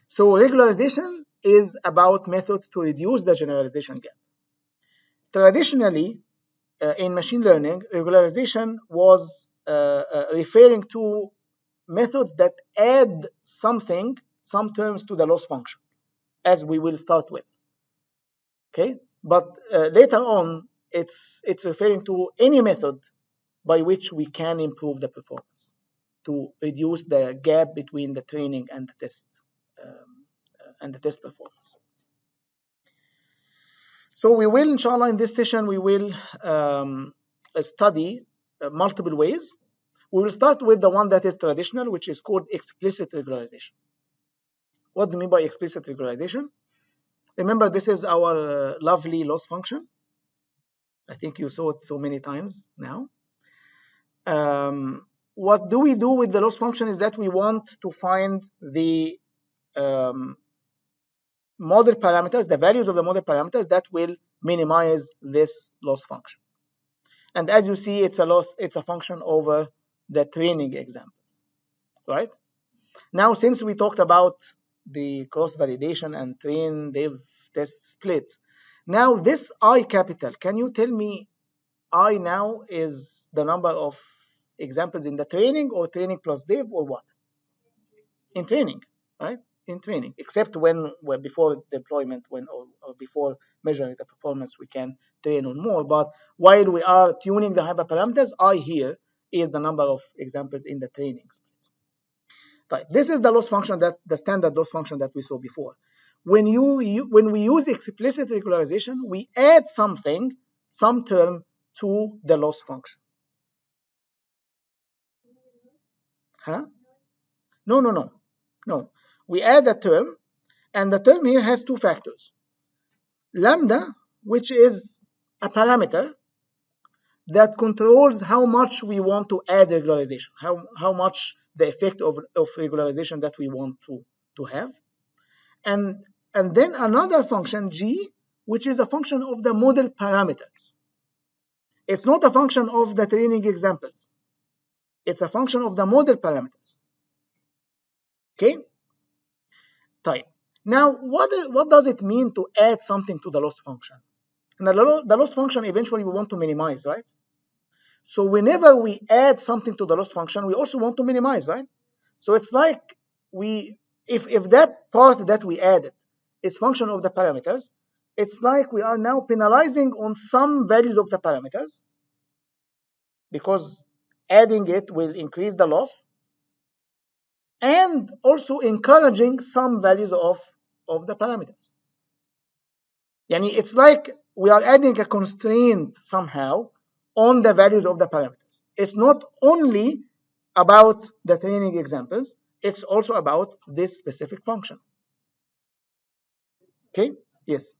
So regularization is about methods to reduce the generalization gap. Traditionally, in machine learning, regularization was referring to methods that add something, some terms to the loss function, as we will start with. Okay, but later on, it's referring to any method by which we can improve the performance to reduce the gap between the training and the test performance. So we will, inshallah, in this session, we will study multiple ways. We will start with the one that is traditional, which is called explicit regularization. What do you mean by explicit regularization? Remember, this is our lovely loss function. I think you saw it so many times now. What do we do with the loss function is that we want to find the model parameters, the values of the model parameters that will minimize this loss function. And as you see, it's a function over the training examples, right? Now, since we talked about the cross-validation and train dev test split, now this I capital, can you tell me I now is the number of examples in the training, or training plus dev, or what? In training, right? In training, except when before deployment, or before measuring the performance, we can train on more. But while we are tuning the hyperparameters, I here is the number of examples in the training split. This is the loss function, that the standard loss function that we saw before. When we use explicit regularization, we add something, some term to the loss function. Huh? No. We add a term, and the term here has two factors. Lambda, which is a parameter that controls how much we want to add regularization, how much the effect of regularization that we want to have. And then another function, g, which is a function of the model parameters. It's not a function of the training examples. It's a function of the model parameters. Okay? Type. Now, what does it mean to add something to the loss function? And the loss function, eventually we want to minimize, right? So whenever we add something to the loss function, we also want to minimize, right? So it's like if that part that we added is function of the parameters, it's like we are now penalizing on some values of the parameters, because adding it will increase the loss, and also encouraging some values of the parameters. Yani it's like we are adding a constraint somehow on the values of the parameters. It's not only about the training examples, it's also about this specific function. Okay? Yes.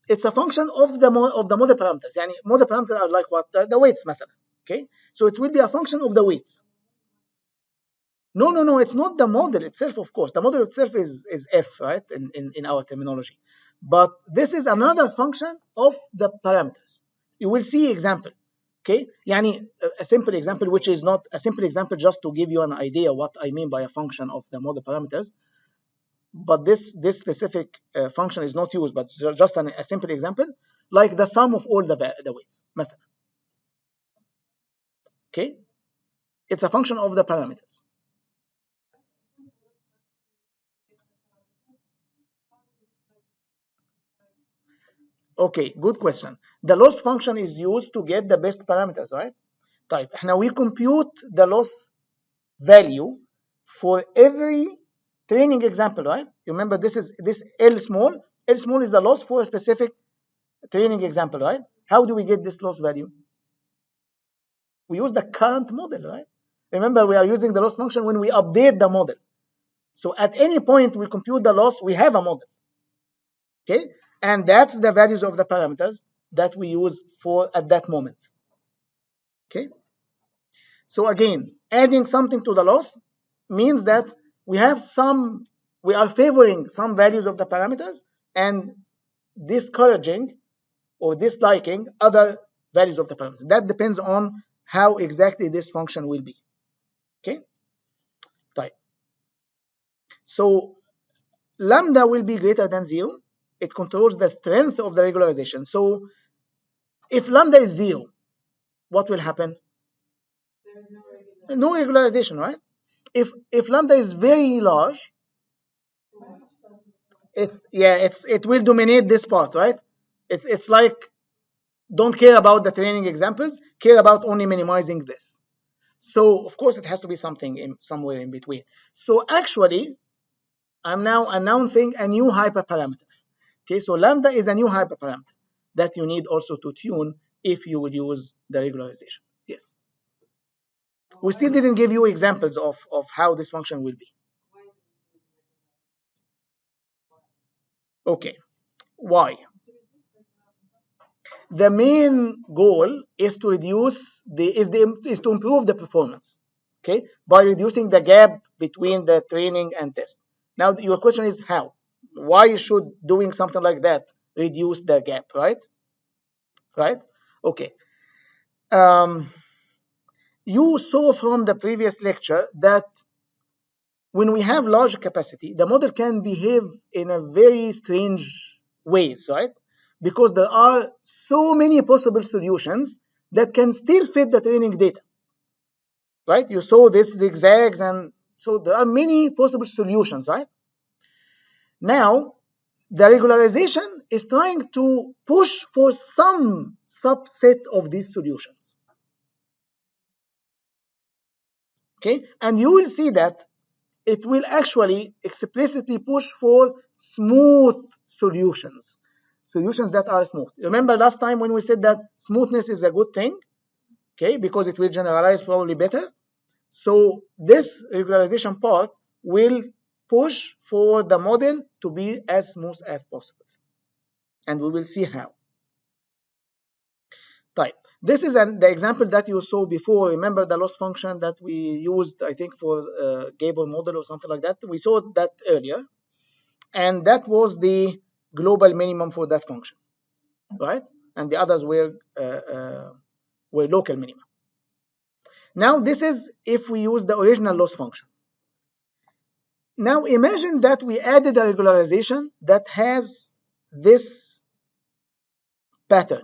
It's a function of the model parameters. Yani model parameters are like what? The weights, مثلا. Okay? So it will be a function of the weights. No, it's not the model itself, of course. The model itself is f, right, in our terminology. But this is another function of the parameters. You will see example. Okay? Yani a simple example, which is not a simple example, just to give you an idea what I mean by a function of the model parameters. But this specific function is not used, but just a simple example, like the sum of all the weights. مثلا. Okay? It's a function of the parameters. Okay, good question. The loss function is used to get the best parameters, right? طيب احنا we compute the loss value for every training example, right? You remember this L small. L small is the loss for a specific training example, right? How do we get this loss value? We use the current model, right? Remember, we are using the loss function when we update the model. So at any point we compute the loss, we have a model. Okay? And that's the values of the parameters that we use for at that moment. Okay? So again, adding something to the loss means that we are favoring some values of the parameters and discouraging or disliking other values of the parameters. That depends on how exactly this function will be. Okay? Right. So lambda will be greater than 0. It controls the strength of the regularization. So if lambda is 0, what will happen? No regularization, right? If lambda is very large, it will dominate this part, right? It's like, don't care about the training examples, care about only minimizing this. So of course it has to be something somewhere in between. So actually, I'm now announcing a new hyperparameter. Okay, so lambda is a new hyperparameter that you need also to tune if you will use the regularization. Yes. We still didn't give you examples of how this function will be. Okay. Why? The main goal is to reduce is to improve the performance. Okay, by reducing the gap between the training and test. Now your question is how? Why should doing something like that reduce the gap, right? Right? Okay. You saw from the previous lecture that when we have large capacity, the model can behave in a very strange ways, right? Because there are so many possible solutions that can still fit the training data, right? You saw this zigzags, and so there are many possible solutions, right? Now, the regularization is trying to push for some subset of these solutions. Okay, and you will see that it will actually explicitly push for smooth solutions, solutions that are smooth. Remember last time when we said that smoothness is a good thing, okay, because it will generalize probably better. So this regularization part will push for the model to be as smooth as possible, and we will see how. Right. This is the example that you saw before. Remember the loss function that we used, I think, for Gable model or something like that? We saw that earlier. And that was the global minimum for that function, right? And the others were local minima. Now, this is if we use the original loss function. Now, imagine that we added a regularization that has this pattern.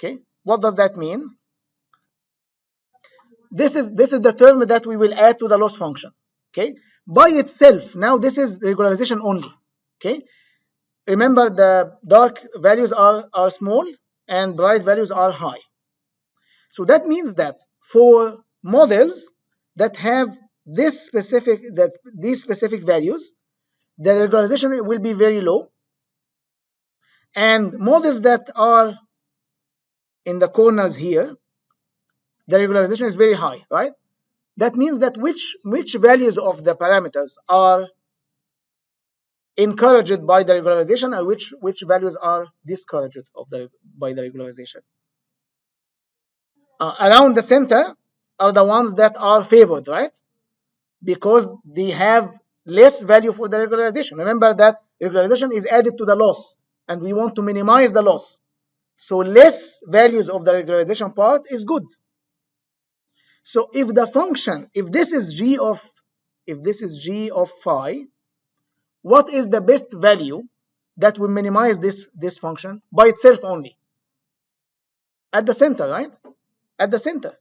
Okay, what does that mean? This is the term that we will add to the loss function. Okay, by itself. Now this is regularization only. Okay, remember the dark values are small and bright values are high. So that means that for models that have these specific values, the regularization will be very low, and models that are in the corners here, the regularization is very high, right? That means that which values of the parameters are encouraged by the regularization and which values are discouraged by the regularization. Around the center are the ones that are favored, right? Because they have less value for the regularization. Remember that regularization is added to the loss, and we want to minimize the loss. So less values of the regularization part is good. So if the function, if this is g of phi, what is the best value that will minimize this function by itself only? At the center, right? At the center.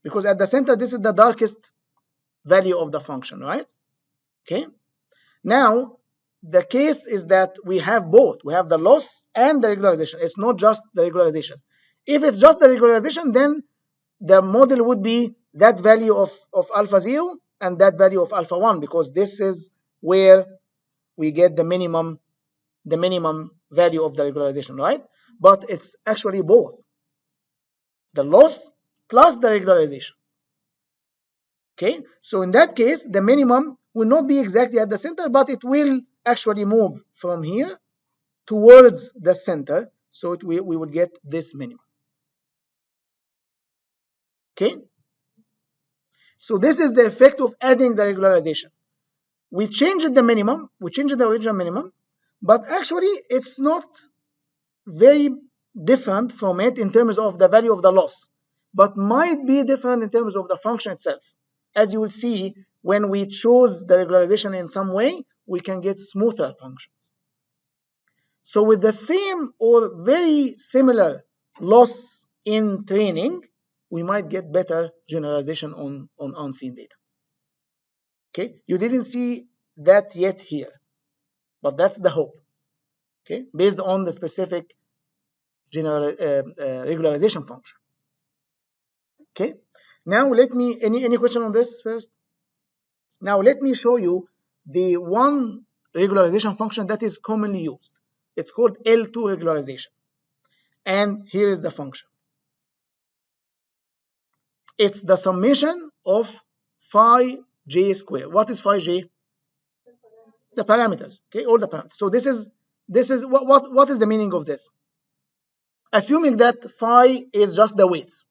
Because at the center, this is the darkest value of the function, right? Okay. Now, the case is that we have both. We have the loss and the regularization. It's not just the regularization. If it's just the regularization, then the model would be that value of alpha 0 and that value of alpha 1, because this is where we get the minimum value of the regularization, right? But it's actually both. The loss plus the regularization. Okay, so in that case, the minimum will not be exactly at the center, but it will actually move from here towards the center, so we would get this minimum. Okay, so this is the effect of adding the regularization. We changed the minimum, we changed the original minimum, but actually it's not very different from it in terms of the value of the loss, but might be different in terms of the function itself. As you will see, when we choose the regularization in some way, we can get smoother functions. So with the same or very similar loss in training, we might get better generalization on unseen data. Okay, you didn't see that yet here, but that's the hope. Okay, based on the specific regularization function. Okay, now let me, any question on this first? Now let me show you the one regularization function that is commonly used. It's called L2 regularization. And here is the function. It's the summation of phi j square. What is phi j? The parameters. Okay, all the parameters. So this is what is the meaning of this? Assuming that phi is just the weights,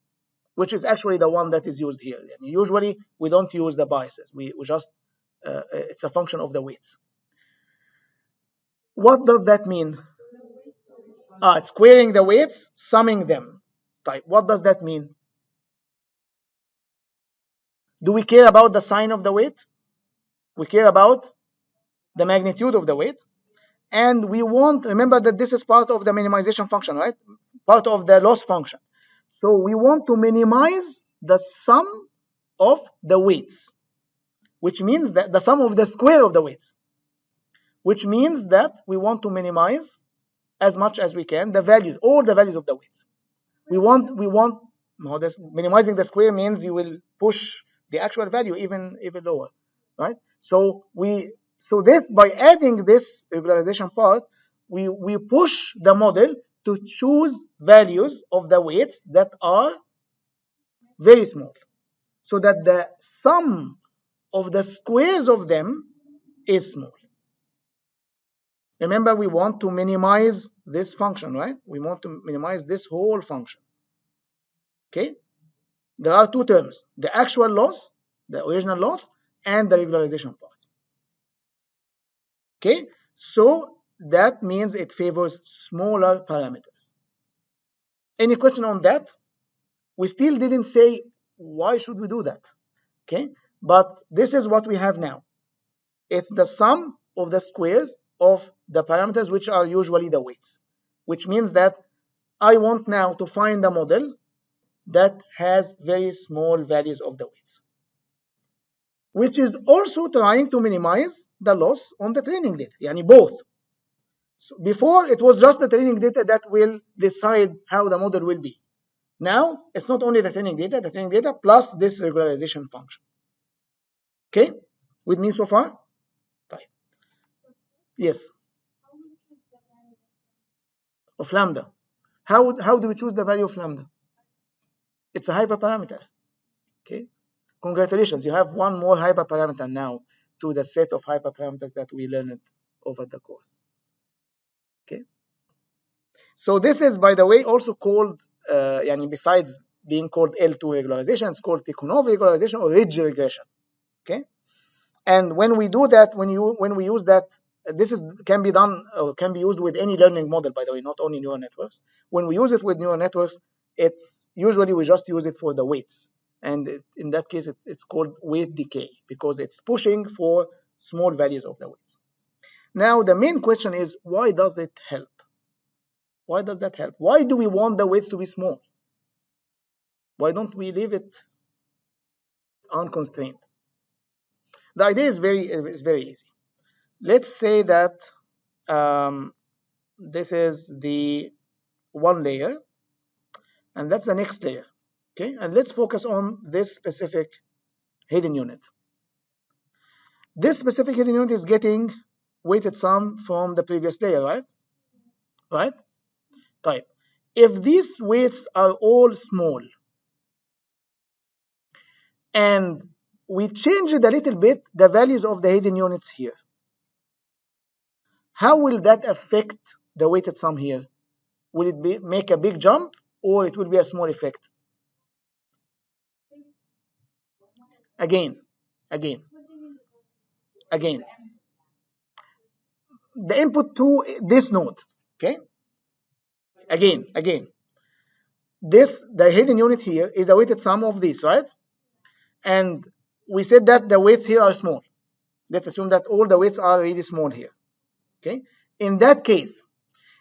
which is actually the one that is used here. Usually we don't use the biases. We just it's a function of the weights. What does that mean? Squaring the weights, summing them. Type. What does that mean? Do we care about the sign of the weight? We care about the magnitude of the weight. And we want, remember that this is part of the minimization function, right? Part of the loss function. So we want to minimize the sum of the weights, which means that the sum of the square of the weights. which means that we want to minimize as much as we can the values, all the values of the weights. We want no, this minimizing the square means you will push the actual value even lower, right? So this, by adding this regularization part, we push the model to choose values of the weights that are very small, so that the sum of the squares of them is small. Remember, we want to minimize this function, right? We want to minimize this whole function. Okay? There are two terms, the actual loss, the original loss, and the regularization part. Okay? So that means it favors smaller parameters. Any question on that? We still didn't say why should we do that. Okay? But this is what we have now. It's the sum of the squares of the parameters, which are usually the weights, which means that I want now to find a model that has very small values of the weights, which is also trying to minimize the loss on the training data, yani both. So before, it was just the training data that will decide how the model will be. Now, it's not only the training data plus this regularization function. Okay? With me so far? Right. Yes. Of lambda. How do we choose the value of lambda? It's a hyperparameter. Okay? Congratulations, you have one more hyperparameter now to the set of hyperparameters that we learned over the course. Okay? So this is, by the way, also called, besides being called L2 regularization, it's called Tikhonov regularization or ridge regression. Okay? And when we do that, when we use that, this can be done or can be used with any learning model, by the way, not only neural networks. When we use it with neural networks, it's usually we just use it for the weights. And in that case, it's called weight decay because it's pushing for small values of the weights. Now, the main question is, why does it help? Why does that help? Why do we want the weights to be small? Why don't we leave it unconstrained? The idea is very easy. Let's say that this is the one layer, and that's the next layer. Okay, and let's focus on this specific hidden unit. This specific hidden unit is getting weighted sum from the previous layer, right? Right? Right. If these weights are all small and we change it a little bit, the values of the hidden units here, how will that affect the weighted sum here? Will it make a big jump or it will be a small effect? Again. The input to this node. Okay. Again. The hidden unit here is the weighted sum of this, right? And we said that the weights here are small. Let's assume that all the weights are really small here. Okay. In that case,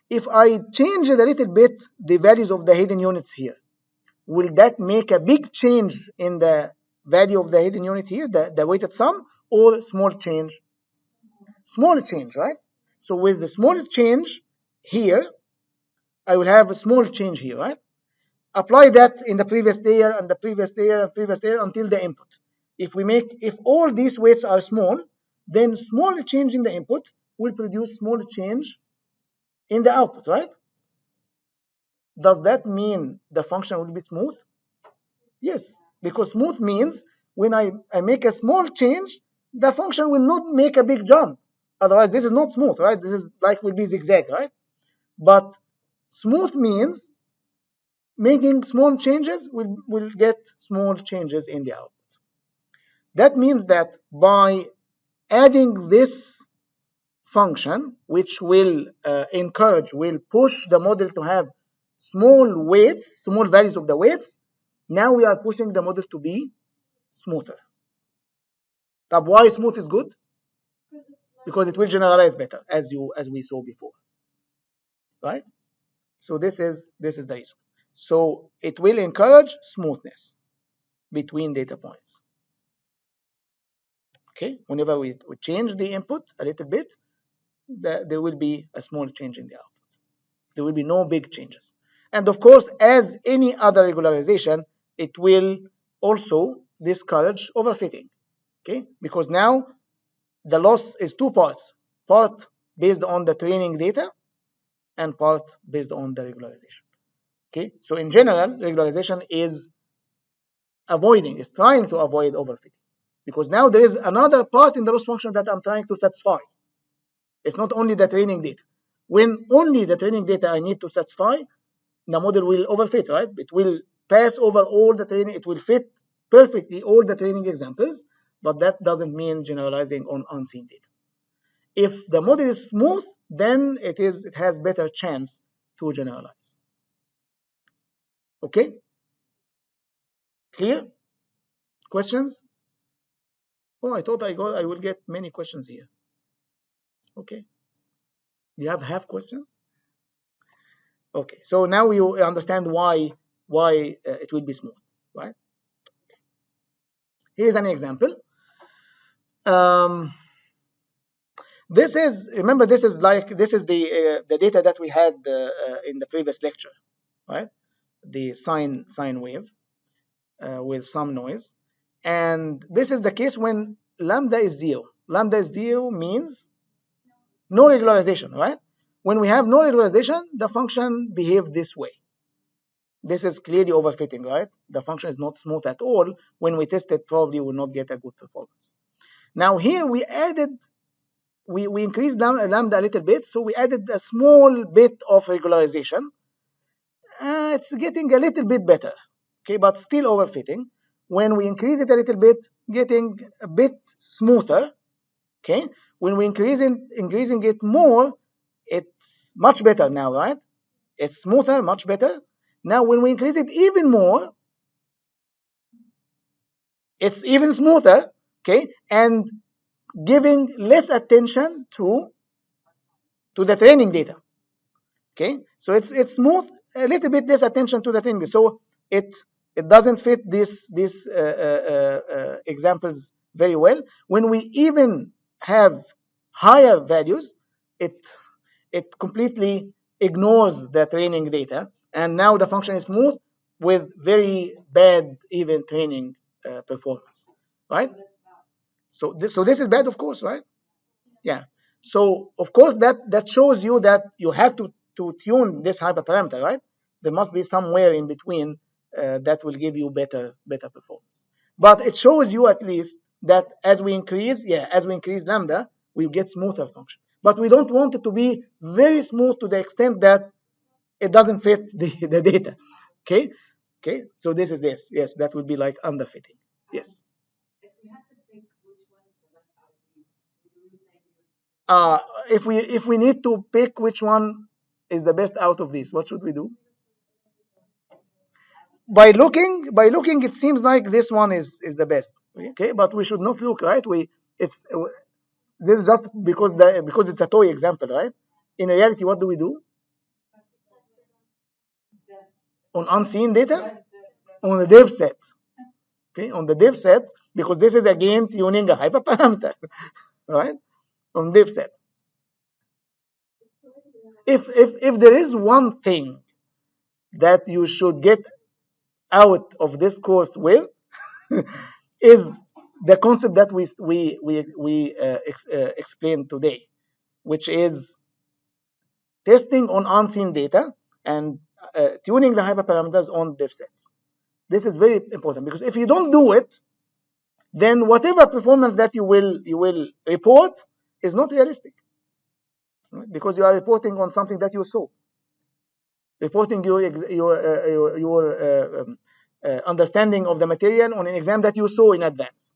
if I change a little bit the values of the hidden units here, will that make a big change in the value of the hidden unit here, the weighted sum, or small change? Small change, right? So with the small change here, I will have a small change here, right? Apply that in the previous layer and the previous layer and previous layer until the input. If all these weights are small, then small change in the input will produce small change in the output, right? Does that mean the function will be smooth? Yes, because smooth means when I make a small change, the function will not make a big jump. Otherwise, this is not smooth, right? This is like will be zigzag, right? But smooth means making small changes will get small changes in the output. That means that by adding this function, which will will push the model to have small weights, small values of the weights, now we are pushing the model to be smoother. Why smooth is good? Because it will generalize better, as we saw before, right? So this is the reason. So it will encourage smoothness between data points. Okay, whenever we change the input a little bit, there will be a small change in the output. There will be no big changes. And of course, as any other regularization, it will also discourage overfitting. Okay, because now the loss is two parts: part based on the training data and part based on the regularization. Okay, so in general, regularization is trying to avoid overfitting, because now there is another part in the loss function that I'm trying to satisfy. It's not only the training data. When only the training data I need to satisfy, the model will overfit, right? It will pass over all the training, it will fit perfectly all the training examples, but that doesn't mean generalizing on unseen data. If the model is smooth, then it has better chance to generalize. Okay? Clear? Questions? Oh, I thought I will get many questions here. Okay. Do you have half question? Okay. So now you understand why it will be smooth, right? Here's an example. Remember, this is the data that we had in the previous lecture, right? The sine wave with some noise, and this is the case when lambda is zero. Lambda is zero means no regularization, right? When we have no regularization, the function behaves this way. This is clearly overfitting, right? The function is not smooth at all. When we test it, probably will not get a good performance. Now here we increased lambda a little bit, so we added a small bit of regularization. It's getting a little bit better, okay, but still overfitting. When we increase it a little bit, getting a bit smoother, okay. When we increasing it more, it's much better now, right? It's smoother, much better. Now when we increase it even more, it's even smoother, okay, and giving less attention to the training data. Okay, so it's smooth, a little bit less attention to the thing. So it doesn't fit these examples very well. When we even have higher values, it completely ignores the training data, and now the function is smooth with very bad even training performance, right? So this is bad, of course, right? Yeah. So of course that shows you that you have to tune this hyperparameter, right? There must be somewhere in between that will give you better performance. But it shows you at least that as we increase lambda, we get smoother function. But we don't want it to be very smooth to the extent that it doesn't fit the data. Okay? Okay. So this is this. Yes, that would be like underfitting. Yes. uh, if we need to pick which one is the best out of these, what should we do? By looking, it seems like this one is the best. Okay, but we should not look, right? It's this is just because it's a toy example, right? In reality, what do we do on unseen data? On the dev set. Okay, on the dev set, because this is again tuning a hyperparameter, right? On dev set. If there is one thing that you should get out of this course with, is the concept that we explained today, which is testing on unseen data and tuning the hyperparameters on dev sets. This is very important, because if you don't do it, then whatever performance that you will report is not realistic, right? Because you are reporting on something that you saw, reporting your understanding of the material on an exam that you saw in advance.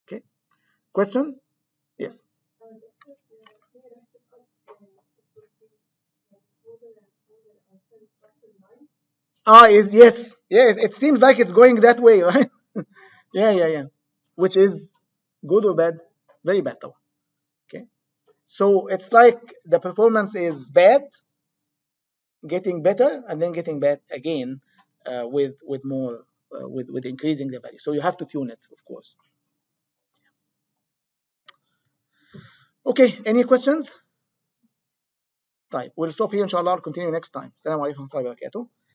Okay, question? Yes. Yes, yeah. It seems like it's going that way, right? Yeah. Which is good or bad? Very bad, though. Okay. So it's like the performance is bad, getting better, and then getting bad again with more with increasing the value. So you have to tune it, of course. Okay, any questions? طيب we'll stop here ان شاء الله. I'll continue next time. السلام عليكم ورحمة الله وبركاته.